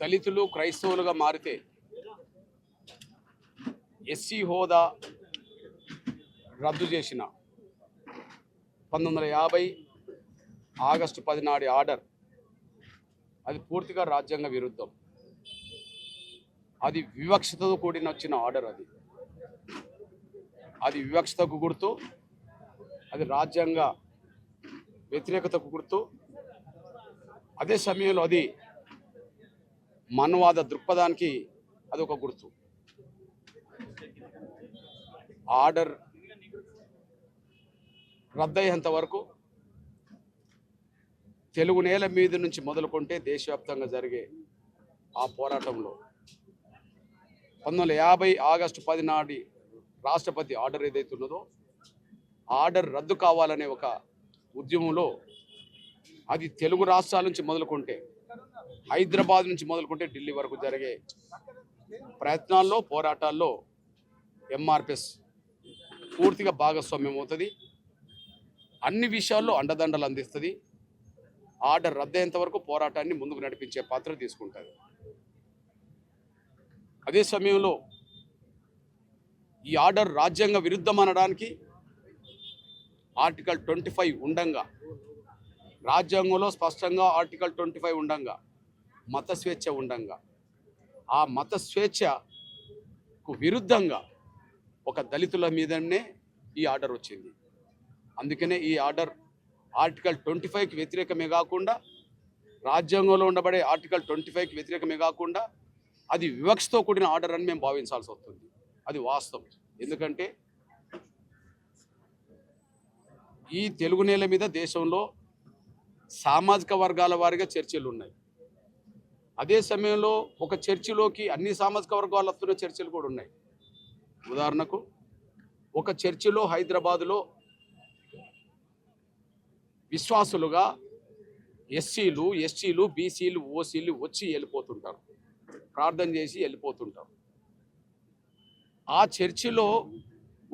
దళితులు క్రైస్తవులుగా మారితే ఎస్సీ హోదా రద్దు చేసిన 1950 ఆగస్టు 10 నాటి ఆర్డర్ అది పూర్తిగా రాజ్యాంగ విరుద్ధం. అది వివక్షతతో కూడిన వచ్చిన ఆర్డర్. అది వివక్షతకు గుర్తు, అది రాజ్యాంగ వ్యతిరేకతకు గుర్తు. అదే సమయంలో అది మనువాద దృక్పథానికి అది ఒక గుర్తు. ఆర్డర్ రద్దయ్యేంత వరకు తెలుగు నేల మీద నుంచి మొదలుకుంటే దేశవ్యాప్తంగా జరిగే ఆ పోరాటంలో 1950 ఆగస్టు 10 నాటి రాష్ట్రపతి ఆర్డర్ ఏదైతే ఉన్నదో ఆర్డర్ రద్దు కావాలనే ఒక ఉద్యమంలో అది తెలుగు రాష్ట్రాల నుంచి మొదలుకుంటే హైదరాబాద్ నుంచి మొదలుకుంటే ఢిల్లీ వరకు జరిగే ప్రయత్నాల్లో పోరాటాల్లో ఎంఆర్పిఎస్ పూర్తిగా భాగస్వామ్యం అవుతుంది. అన్ని విషయాల్లో అండదండలు అందిస్తుంది. ఆర్డర్ రద్దయ్యేంత వరకు పోరాటాన్ని ముందుకు నడిపించే పాత్ర తీసుకుంటుంది. అదే సమయంలో ఈ ఆర్డర్ రాజ్యాంగ విరుద్ధం అనడానికి ఆర్టికల్ 25 ఉండంగా, రాజ్యాంగంలో స్పష్టంగా ఆర్టికల్ 25 ఉండంగా, మత స్వేచ్ఛ ఉండంగా, ఆ మత స్వేచ్ఛకు విరుద్ధంగా ఒక దళితుల మీదనే ఈ ఆర్డర్ వచ్చింది. అందుకనే ఈ ఆర్డర్ ఆర్టికల్ 25కి వ్యతిరేకమే కాకుండా, రాజ్యాంగంలో ఉండబడే ఆర్టికల్ 25కి వ్యతిరేకమే కాకుండా అది వివక్షతో కూడిన ఆర్డర్ అని మేము భావించాల్సి వస్తుంది. అది వాస్తవం. ఎందుకంటే ఈ తెలుగు నేల మీద దేశంలో సామాజిక వర్గాల వారిగా చర్చలు ఉన్నాయి. అదే సమయంలో ఒక చర్చిలోకి అన్ని సామాజిక వర్గాలు వస్తున్న చర్చలు కూడా ఉన్నాయి. ఉదాహరణకు ఒక చర్చిలో హైదరాబాదులో విశ్వాసులుగా ఎస్సీలు, ఎస్టీలు, బీసీలు, ఓసీలు వచ్చి వెళ్ళిపోతుంటారు, ప్రార్థన చేసి వెళ్ళిపోతుంటారు. ఆ చర్చిలో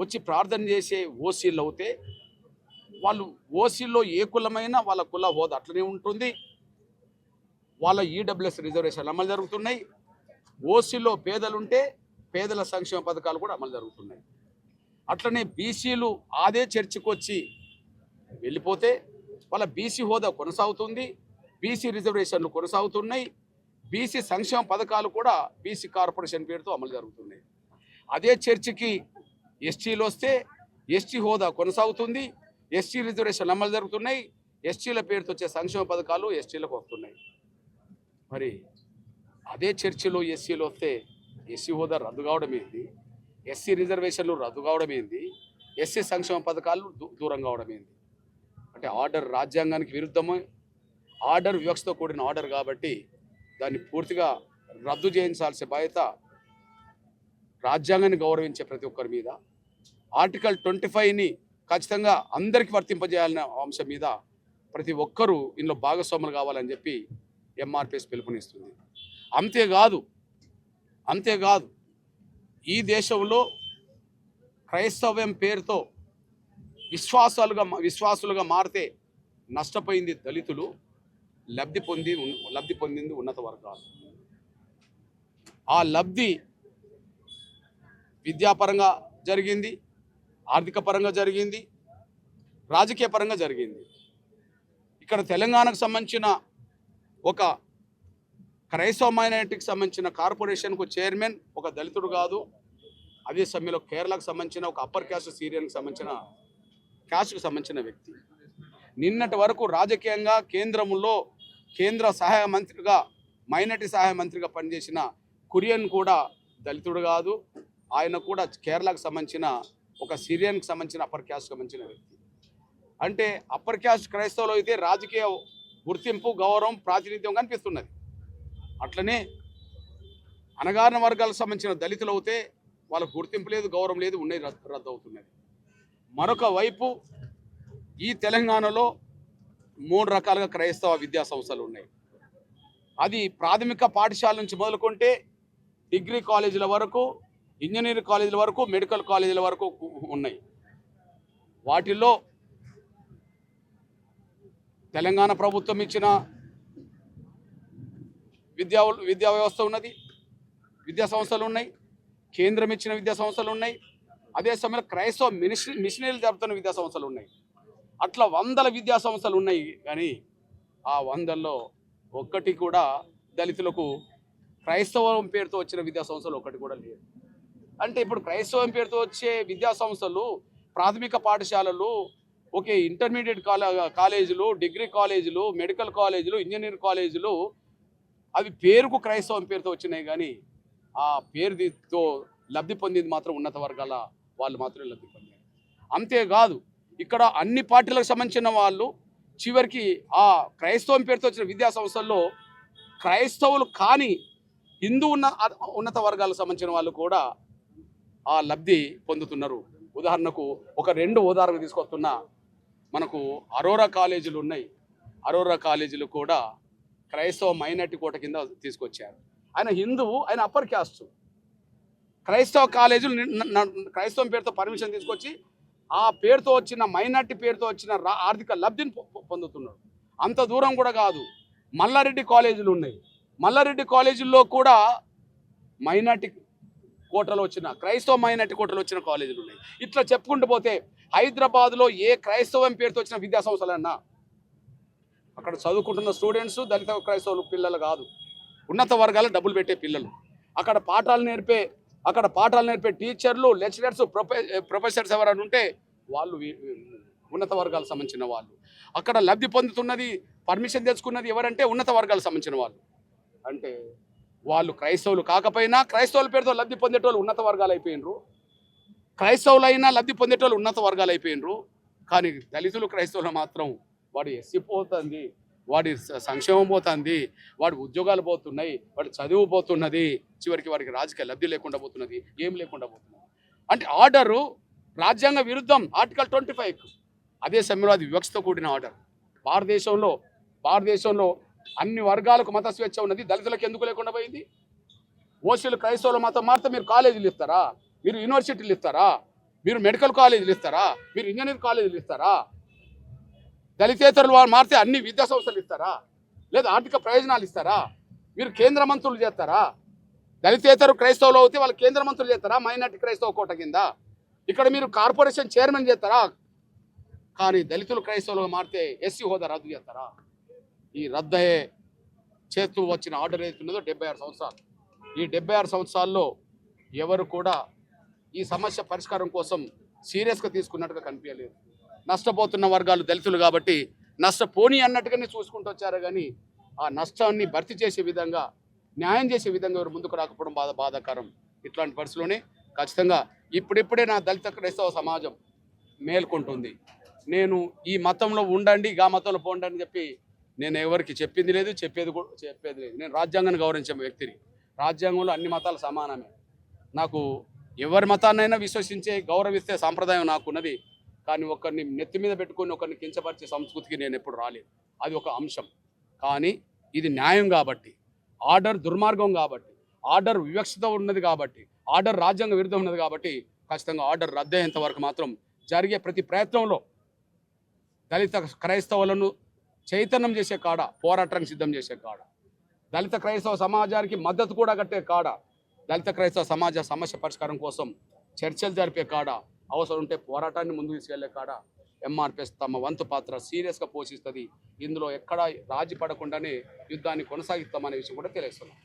వచ్చి ప్రార్థన చేసే ఓసీలు అవుతే వాళ్ళు ఓసీలో ఏ కులమైనా వాళ్ళ కుల హోదా అట్లనే ఉంటుంది. వాళ్ళ ఈడబ్ల్యూఎస్ రిజర్వేషన్లు అమలు జరుగుతున్నాయి. ఓసీలో పేదలుంటే పేదల సంక్షేమ పథకాలు కూడా అమలు జరుగుతున్నాయి. అట్లనే బీసీలు అదే చర్చికి వచ్చి వెళ్ళిపోతే వాళ్ళ బీసీ హోదా కొనసాగుతుంది, బీసీ రిజర్వేషన్లు కొనసాగుతున్నాయి, బీసీ సంక్షేమ పథకాలు కూడా బీసీ కార్పొరేషన్ పేరుతో అమలు జరుగుతున్నాయి. అదే చర్చికి ఎస్టీలు వస్తే ఎస్టీ హోదా కొనసాగుతుంది, ఎస్టీ రిజర్వేషన్లు అమలు జరుగుతున్నాయి, ఎస్టీల పేరుతో వచ్చే సంక్షేమ పథకాలు ఎస్టీలకు వస్తున్నాయి. మరి అదే చర్చిలో ఎస్సీలు వస్తే ఎస్సీ హోదా రద్దు కావడం ఏంది, ఎస్సీ రిజర్వేషన్లు రద్దు కావడం ఏంది, ఎస్సీ సంక్షేమ పథకాలు దూరం కావడం ఏంది? అంటే ఆర్డర్ రాజ్యాంగానికి విరుద్ధము, ఆర్డర్ వివక్షతో కూడిన ఆర్డర్ కాబట్టి దాన్ని పూర్తిగా రద్దు చేయించాల్సిన బాధ్యత రాజ్యాంగాన్ని గౌరవించే ప్రతి ఒక్కరి మీద, ఆర్టికల్ 25ని ఖచ్చితంగా అందరికీ వర్తింపజేయాలనే అంశం మీద ప్రతి ఒక్కరూ ఇందులో భాగస్వాములు కావాలని చెప్పి ఎంఆర్పిఎస్ పిలుపునిస్తుంది. అంతేకాదు ఈ దేశంలో క్రైస్తవ్యం పేరుతో విశ్వాసులుగా మారితే నష్టపోయింది దళితులు, లబ్ధి పొందింది ఉన్నత వర్గాలు. ఆ లబ్ధి విద్యాపరంగా జరిగింది, ఆర్థిక పరంగా జరిగింది, రాజకీయ పరంగా జరిగింది. ఇక్కడ తెలంగాణకు సంబంధించిన ఒక క్రైస్తవ మైనారిటీకి సంబంధించిన కార్పొరేషన్కు చైర్మన్ ఒక దళితుడు కాదు. అదే సమయంలో కేరళకు సంబంధించిన ఒక అప్పర్ క్యాస్ట్ సిరియన్కి సంబంధించిన క్యాస్ట్కు సంబంధించిన వ్యక్తి. నిన్నటి వరకు రాజకీయంగా కేంద్రంలో కేంద్ర సహాయ మంత్రిగా, మైనారిటీ సహాయ మంత్రిగా పనిచేసిన కురియన్ కూడా దళితుడు కాదు. ఆయన కూడా కేరళకు సంబంధించిన ఒక సిరియన్కి సంబంధించిన అప్పర్ క్యాస్ట్కి సంబంధించిన వ్యక్తి. అంటే అప్పర్ క్యాస్ట్ క్రైస్తవులు అయితే రాజకీయ గుర్తింపు, గౌరవం, ప్రాతినిధ్యం కనిపిస్తున్నది. అట్లనే అణగారిన వర్గాలకు సంబంధించిన దళితులు అవుతే వాళ్ళకు గుర్తింపు లేదు, గౌరవం లేదు, ఉన్నది రద్దు అవుతున్నది. మరొక వైపు ఈ తెలంగాణలో 3 రకాలుగా క్రైస్తవ విద్యా సంస్థలు ఉన్నాయి. అది ప్రాథమిక పాఠశాల నుంచి మొదలుకుంటే డిగ్రీ కాలేజీల వరకు, ఇంజనీరింగ్ కాలేజీల వరకు, మెడికల్ కాలేజీల వరకు ఉన్నాయి. వాటిల్లో తెలంగాణ ప్రభుత్వం ఇచ్చిన విద్యా వ్యవస్థ ఉన్నది, విద్యా సంస్థలు ఉన్నాయి, కేంద్రం ఇచ్చిన విద్యా సంస్థలు ఉన్నాయి, అదే సమయంలో క్రైస్తవ మిషనరీలు జరుపుతున్న విద్యా సంస్థలు ఉన్నాయి. అట్లా వందల విద్యా సంస్థలు ఉన్నాయి. కానీ ఆ వందల్లో ఒక్కటి కూడా దళితులకు క్రైస్తవం పేరుతో వచ్చిన విద్యా సంస్థలు ఒక్కటి కూడా లేదు. అంటే ఇప్పుడు క్రైస్తవం పేరుతో వచ్చే విద్యా సంస్థలు, ప్రాథమిక పాఠశాలలు, ఓకే, ఇంటర్మీడియట్ కాలేజీలు, డిగ్రీ కాలేజీలు, మెడికల్ కాలేజీలు, ఇంజనీరింగ్ కాలేజీలు, అవి పేరుకు క్రైస్తవం పేరుతో వచ్చినాయి. కానీ ఆ పేరుతో లబ్ధి పొందింది మాత్రం ఉన్నత వర్గాల వాళ్ళు మాత్రమే లబ్ధి పొందారు. అంతేకాదు ఇక్కడ అన్ని పార్టీలకు సంబంధించిన వాళ్ళు చివరికి ఆ క్రైస్తవం పేరుతో వచ్చిన విద్యా సంస్థల్లో క్రైస్తవులు కానీ హిందూ ఉన్నత వర్గాలకు సంబంధించిన వాళ్ళు కూడా ఆ లబ్ధి పొందుతున్నారు. ఉదాహరణకు ఒక 2 ఉదాహరణలు తీసుకొస్తున్నా. మనకు అరోరా కాలేజీలు ఉన్నాయి. అరోరా కాలేజీలు కూడా క్రైస్తవ మైనార్టీ కోట కింద తీసుకొచ్చారు. ఆయన హిందువు, ఆయన అప్పర్ క్యాస్ట్. క్రైస్తవ కాలేజీలు క్రైస్తవం పేరుతో పర్మిషన్ తీసుకొచ్చి ఆ పేరుతో వచ్చిన మైనార్టీ పేరుతో వచ్చిన ఆర్థిక లబ్ధిని పొందుతున్నాడు. అంత దూరం కూడా కాదు, మల్లారెడ్డి కాలేజీలు ఉన్నాయి. మల్లారెడ్డి కాలేజీల్లో కూడా మైనార్టీ కోటలో వచ్చిన, క్రైస్తవ మైనార్టీ కోటలో వచ్చిన కాలేజీలు ఉన్నాయి. ఇట్లా చెప్పుకుంటూ పోతే హైదరాబాద్లో ఏ క్రైస్తవం పేరుతో వచ్చిన విద్యా సంస్థలన్నా అక్కడ చదువుకుంటున్న స్టూడెంట్స్ దళిత క్రైస్తవులు పిల్లలు కాదు, ఉన్నత వర్గాల డబ్బులు పెట్టే పిల్లలు. అక్కడ పాఠాలు నేర్పే టీచర్లు, లెక్చరర్స్, ప్రొఫెసర్స్ ఎవరైనా ఉంటే వాళ్ళు ఉన్నత వర్గాలకు సంబంధించిన వాళ్ళు. అక్కడ లబ్ధి పొందుతున్నది, పర్మిషన్ తెచ్చుకున్నది ఎవరంటే ఉన్నత వర్గాలకు సంబంధించిన వాళ్ళు. అంటే వాళ్ళు క్రైస్తవులు కాకపోయినా క్రైస్తవుల పేరుతో లబ్ధి పొందేటోళ్ళు ఉన్నత వర్గాలు అయిపోయినరు, క్రైస్తవులైనా లబ్ధి పొందేటోళ్ళు ఉన్నత వర్గాలు అయిపోయినరు. కానీ దళితులు క్రైస్తవులు మాత్రం వాడు ఎస్సీ పోతుంది, వాడి సంక్షేమం పోతుంది, వాడి ఉద్యోగాలు పోతున్నాయి, వాడి చదువు పోతున్నది, చివరికి వాడికి రాజకీయ లబ్ధి లేకుండా పోతున్నది, ఏం లేకుండా పోతున్నది. అంటే ఆర్డరు రాజ్యాంగ విరుద్ధం, ఆర్టికల్ 25. అదే సమయంలో అది వివక్షతో కూడిన ఆర్డర్. భారతదేశంలో అన్ని వర్గాలకు మత స్వేచ్ఛ ఉన్నది, దళితులకు ఎందుకు లేకుండా పోయింది? ఓసీలు క్రైస్తవుల మతం మారితే మీరు కాలేజీలు ఇస్తారా? మీరు యూనివర్సిటీలు ఇస్తారా? మీరు మెడికల్ కాలేజీలు ఇస్తారా? మీరు ఇంజనీరింగ్ కాలేజీలు ఇస్తారా? దళితేతరులు వారు మారితే అన్ని విద్యా సంస్థలు ఇస్తారా? లేదా ఆర్థిక ప్రయోజనాలు ఇస్తారా? మీరు కేంద్ర మంత్రులు చేస్తారా? దళితేతరు క్రైస్తవులు అయితే వాళ్ళు కేంద్ర మంత్రులు చేస్తారా? మైనార్టీ క్రైస్తవ కోట కింద ఇక్కడ మీరు కార్పొరేషన్ చైర్మన్ చేస్తారా? కానీ దళితులు క్రైస్తవులుగా మారితే ఎస్సీ హోదా రద్దు చేస్తారా? ఈ రద్దయ్యే చేస్తూ వచ్చిన ఆర్డర్ ఏదైతున్నదో 76 సంవత్సరాలు. ఈ 76 సంవత్సరాల్లో ఎవరు కూడా ఈ సమస్య పరిష్కారం కోసం సీరియస్గా తీసుకున్నట్టుగా కనిపించలేదు. నష్టపోతున్న వర్గాలు దళితులు కాబట్టి నష్టపోని అన్నట్టుగానే చూసుకుంటూ వచ్చారు. కానీ ఆ నష్టాన్ని భర్తీ చేసే విధంగా, న్యాయం చేసే విధంగా ఎవరు ముందుకు రాకపోవడం బాధాకరం. ఇట్లాంటి పరిస్థితుల్లోనే ఖచ్చితంగా ఇప్పుడిప్పుడే నా దళిత క్రైస్తవ సమాజం మేల్కొంటుంది. నేను ఈ మతంలో ఉండండి, ఆ మతంలో పోండి అని చెప్పి నేను ఎవరికి చెప్పింది లేదు, చెప్పేది లేదు. నేను రాజ్యాంగాన్ని గౌరవించే వ్యక్తిని. రాజ్యాంగంలో అన్ని మతాలు సమానమే. నాకు ఎవరి మతాన్నైనా విశ్వసించే, గౌరవిస్తే సాంప్రదాయం నాకున్నది. కానీ ఒకరిని నెత్తి మీద పెట్టుకొని ఒకరిని కించపరిచే సంస్కృతికి నేను ఎప్పుడు రాలేదు. అది ఒక అంశం. కానీ ఇది న్యాయం కాబట్టి, ఆర్డర్ దుర్మార్గం కాబట్టి, ఆర్డర్ వివక్షత ఉన్నది కాబట్టి, ఆర్డర్ రాజ్యాంగ విరుద్ధం ఉన్నది కాబట్టి ఖచ్చితంగా ఆర్డర్ రద్దయ్యేంత వరకు మాత్రం జరిగే ప్రతి ప్రయత్నంలో దళిత క్రైస్తవులను చైతన్యం చేసే కాడ, పోరాటానికి సిద్ధం చేసే కాడ, దళిత క్రైస్తవ సమాజానికి మద్దతు కూడా కట్టే కాడ, దళిత క్రైస్తవ సమాజ సమస్య పరిష్కారం కోసం చర్చలు జరిపే కాడ, అవసరం ఉంటే పోరాటాన్ని ముందుకు తీసుకెళ్లే కాడ ఎంఆర్పిఎస్ తమ వంతు పాత్ర సీరియస్గా పోషిస్తుంది. ఇందులో ఎక్కడా రాజీ పడకుండానే యుద్ధాన్ని కొనసాగిస్తామనే విషయం కూడా తెలియజేస్తున్నాం.